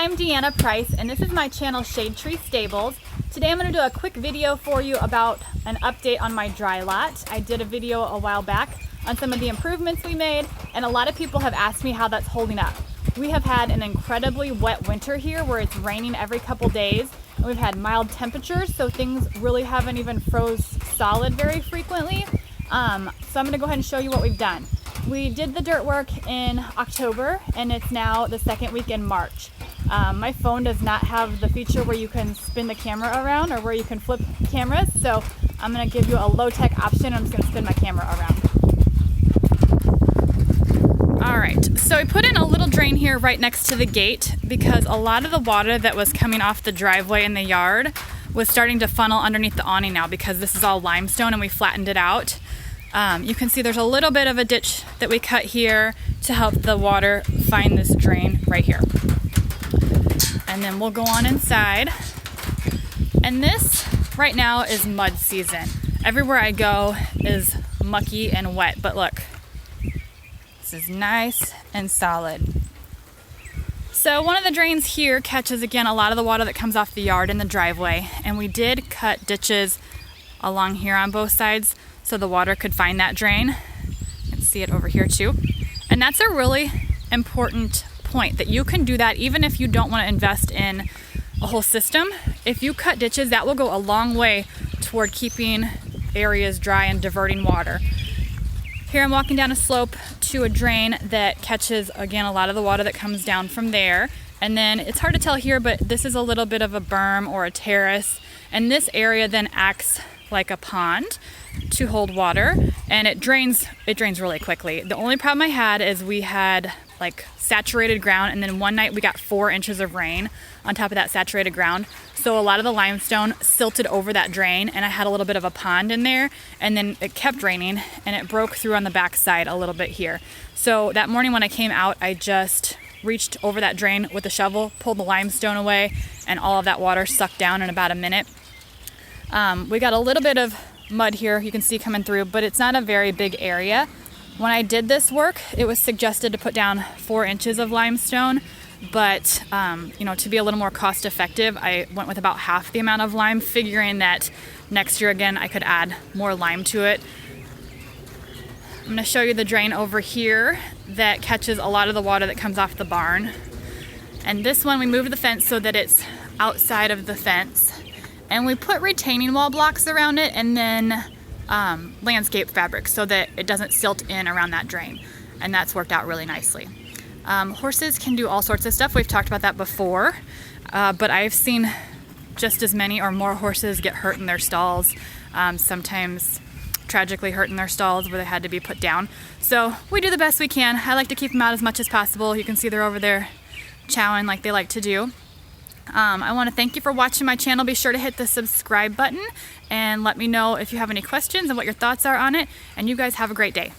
I'm Deanna Price, and this is my channel Shade Tree Stables. Today I'm going to do a quick video for you about an update on my dry lot. I did a video a while back on some of the improvements we made, and a lot of people have asked me how that's holding up. We have had an incredibly wet winter here where it's raining every couple days, and we've had mild temperatures, so things really haven't even froze solid very frequently. So I'm going to go ahead and show you what we've done. We did the dirt work in October, and it's now the second week in March. My phone does not have the feature where you can spin the camera around or where you can flip cameras, so I'm going to give you a low-tech option. I'm just going to spin my camera around. Alright, so I put in a little drain here right next to the gate because a lot of the water that was coming off the driveway in the yard was starting to funnel underneath the awning now because this is all limestone and we flattened it out. You can see there's a little bit of a ditch that we cut here to help the water find this drain right here. And then we'll go on inside. And this right now is mud season. Everywhere I go is mucky and wet, but look, this is nice and solid. So one of the drains here catches again a lot of the water that comes off the yard in the driveway, and we did cut ditches along here on both sides so the water could find that drain. You can see it over here too. And that's a really important point, that you can do that even if you don't want to invest in a whole system. If you cut ditches, that will go a long way toward keeping areas dry and diverting water. Here I'm walking down a slope to a drain that catches again a lot of the water that comes down from there. And then it's hard to tell here, but this is a little bit of a berm or a terrace, and this area then acts like a pond to hold water, and it drains really quickly. The only problem I had is we had like saturated ground, and then one night we got 4 inches of rain on top of that saturated ground, so a lot of the limestone silted over that drain, and I had a little bit of a pond in there, and then it kept raining and it broke through on the back side a little bit here. So that morning when I came out, I just reached over that drain with a shovel, pulled the limestone away, and all of that water sucked down in about a minute. We got a little bit of mud here you can see coming through, but it's not a very big area. When I did this work, it was suggested to put down 4 inches of limestone, but to be a little more cost effective, I went with about half the amount of lime, figuring that next year again I could add more lime to it. I'm going to show you the drain over here that catches a lot of the water that comes off the barn. And this one we moved the fence so that it's outside of the fence. And we put retaining wall blocks around it, and then landscape fabric so that it doesn't silt in around that drain. And that's worked out really nicely. Horses can do all sorts of stuff. We've talked about that before, but I've seen just as many or more horses get hurt in their stalls, sometimes tragically hurt in their stalls where they had to be put down. So we do the best we can. I like to keep them out as much as possible. You can see they're over there chowing like they like to do. I want to thank you for watching my channel. Be sure to hit the subscribe button and let me know if you have any questions and what your thoughts are on it. And you guys have a great day.